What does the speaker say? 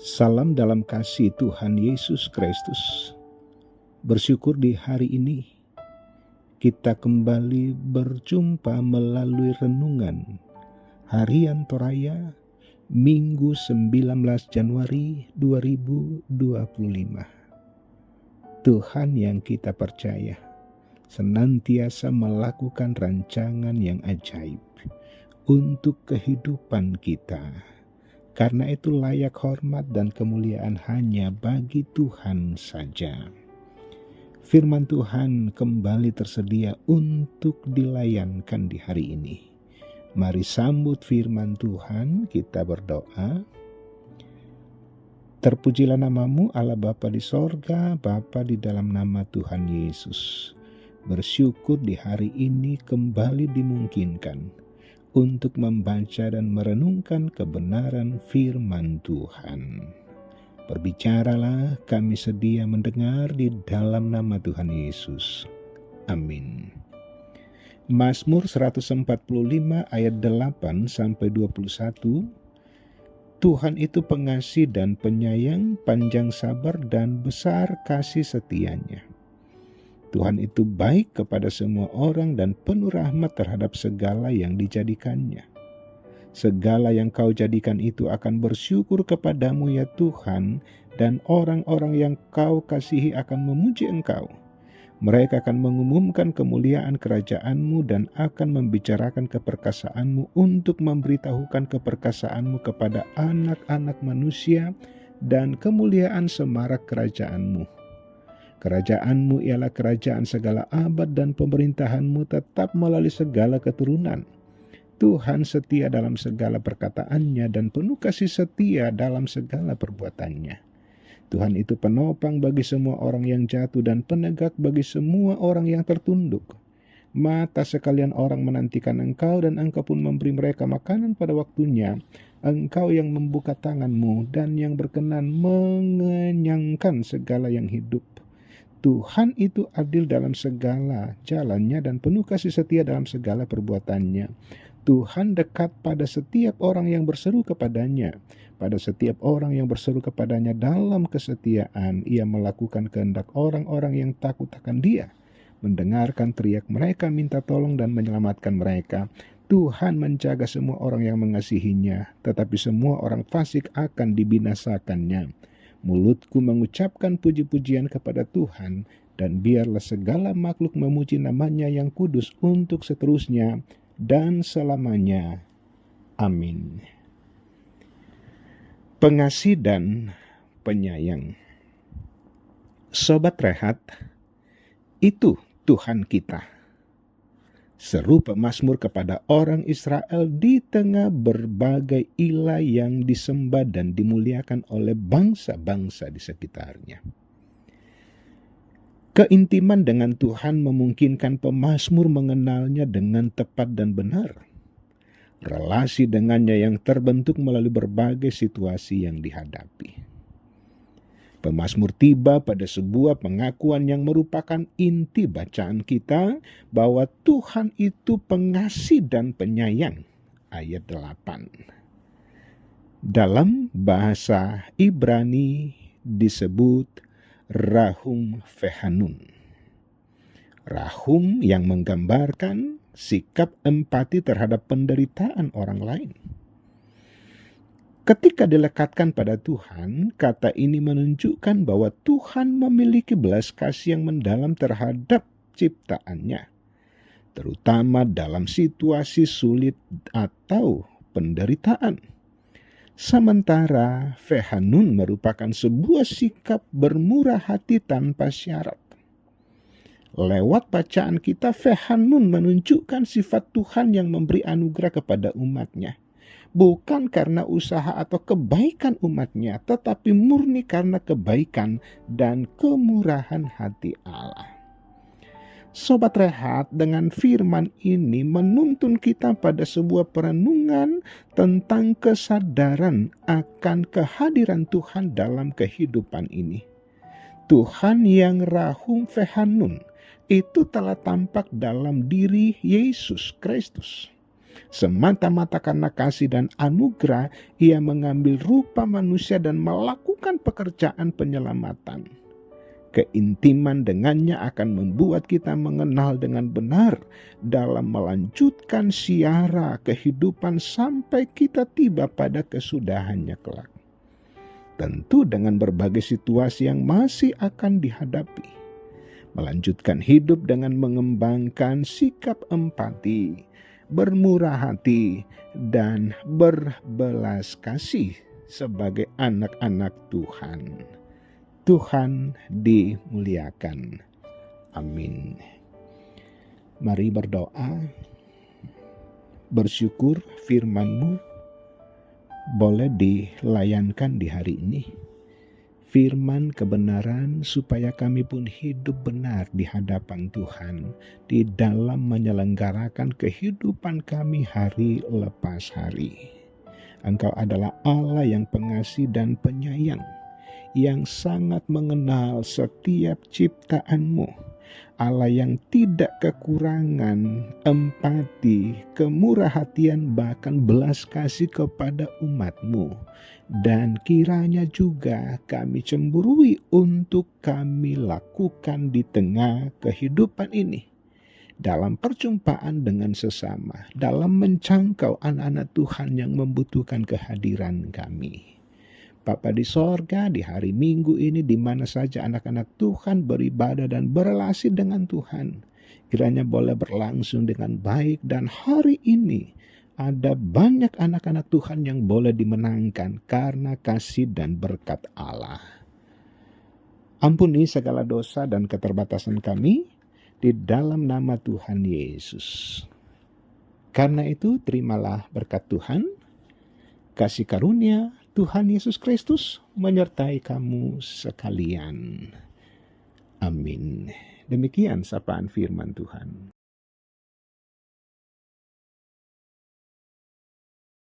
Salam dalam kasih Tuhan Yesus Kristus. Bersyukur di hari ini kita kembali berjumpa melalui renungan Harian Toraya Minggu 19 Januari 2025. Tuhan yang kita percaya senantiasa melakukan rancangan yang ajaib untuk kehidupan kita. Karena itu layak hormat dan kemuliaan hanya bagi Tuhan saja. Firman Tuhan kembali tersedia untuk dilayankan di hari ini. Mari sambut firman Tuhan, kita berdoa. Terpujilah namamu Allah Bapa di sorga, Bapa di dalam nama Tuhan Yesus. Bersyukur di hari ini kembali dimungkinkan untuk membaca dan merenungkan kebenaran firman Tuhan. Berbicaralah, kami sedia mendengar di dalam nama Tuhan Yesus. Amin. Mazmur 145 ayat 8-21. Tuhan itu pengasih dan penyayang, panjang sabar dan besar kasih setianya. Tuhan itu baik kepada semua orang dan penuh rahmat terhadap segala yang dijadikannya. Segala yang kau jadikan itu akan bersyukur kepadamu ya Tuhan, dan orang-orang yang kau kasihi akan memuji engkau. Mereka akan mengumumkan kemuliaan kerajaanmu dan akan membicarakan keperkasaanmu untuk memberitahukan keperkasaanmu kepada anak-anak manusia dan kemuliaan semarak kerajaanmu. Kerajaanmu ialah kerajaan segala abad dan pemerintahanmu tetap melalui segala keturunan. Tuhan setia dalam segala perkataannya dan penuh kasih setia dalam segala perbuatannya. Tuhan itu penopang bagi semua orang yang jatuh dan penegak bagi semua orang yang tertunduk. Mata sekalian orang menantikan engkau dan engkau pun memberi mereka makanan pada waktunya. Engkau yang membuka tanganmu dan yang berkenan mengenyangkan segala yang hidup. Tuhan itu adil dalam segala jalannya dan penuh kasih setia dalam segala perbuatannya. Tuhan dekat pada setiap orang yang berseru kepadanya. Pada setiap orang yang berseru kepadanya dalam kesetiaan, ia melakukan kehendak orang-orang yang takut akan dia. Mendengarkan teriak mereka, minta tolong dan menyelamatkan mereka. Tuhan menjaga semua orang yang mengasihinya, tetapi semua orang fasik akan dibinasakannya. Mulutku mengucapkan puji-pujian kepada Tuhan, dan biarlah segala makhluk memuji namanya yang kudus untuk seterusnya dan selamanya. Amin. Pengasih dan penyayang. Sobat Rehat, itu Tuhan kita. Seru pemazmur kepada orang Israel di tengah berbagai ilah yang disembah dan dimuliakan oleh bangsa-bangsa di sekitarnya. Keintiman dengan Tuhan memungkinkan pemazmur mengenalnya dengan tepat dan benar. Relasi dengannya yang terbentuk melalui berbagai situasi yang dihadapi. Pemazmur tiba pada sebuah pengakuan yang merupakan inti bacaan kita bahwa Tuhan itu pengasih dan penyayang. Ayat 8. Dalam bahasa Ibrani disebut Rahum Vehanun. Rahum yang menggambarkan sikap empati terhadap penderitaan orang lain. Ketika dilekatkan pada Tuhan, kata ini menunjukkan bahwa Tuhan memiliki belas kasih yang mendalam terhadap ciptaannya, terutama dalam situasi sulit atau penderitaan. Sementara Vehanun merupakan sebuah sikap bermurah hati tanpa syarat. Lewat bacaan kita, Vehanun menunjukkan sifat Tuhan yang memberi anugerah kepada umatnya. Bukan karena usaha atau kebaikan umatnya, tetapi murni karena kebaikan dan kemurahan hati Allah. Sobat Rehat, dengan firman ini menuntun kita pada sebuah perenungan tentang kesadaran akan kehadiran Tuhan dalam kehidupan ini. Tuhan yang Rahum Vehanun itu telah tampak dalam diri Yesus Kristus. Semata-mata karena kasih dan anugerah, Ia mengambil rupa manusia dan melakukan pekerjaan penyelamatan. Keintiman dengannya akan membuat kita mengenal dengan benar dalam melanjutkan siara kehidupan sampai kita tiba pada kesudahannya kelak. Tentu dengan berbagai situasi yang masih akan dihadapi. Melanjutkan hidup dengan mengembangkan sikap empati, bermurah hati, dan berbelas kasih sebagai anak-anak Tuhan. Tuhan dimuliakan. Amin. Mari berdoa. Bersyukur firman-Mu boleh dilayankan di hari ini. Firman kebenaran supaya kami pun hidup benar di hadapan Tuhan di dalam menyelenggarakan kehidupan kami hari lepas hari. Engkau adalah Allah yang pengasih dan penyayang, yang sangat mengenal setiap ciptaan-Mu, Allah yang tidak kekurangan empati, kemurahhatian, bahkan belas kasih kepada umat-Mu. Dan kiranya juga kami cemburui untuk kami lakukan di tengah kehidupan ini, dalam perjumpaan dengan sesama, dalam menjangkau anak-anak Tuhan yang membutuhkan kehadiran kami. Bapa di sorga, di hari Minggu ini, di mana saja anak-anak Tuhan beribadah dan berelasi dengan Tuhan, kiranya boleh berlangsung dengan baik. Dan hari ini ada banyak anak-anak Tuhan yang boleh dimenangkan karena kasih dan berkat Allah. Ampuni segala dosa dan keterbatasan kami di dalam nama Tuhan Yesus. Karena itu terimalah berkat Tuhan, kasih karunia Tuhan Yesus Kristus menyertai kamu sekalian. Amin. Demikian sapaan firman Tuhan.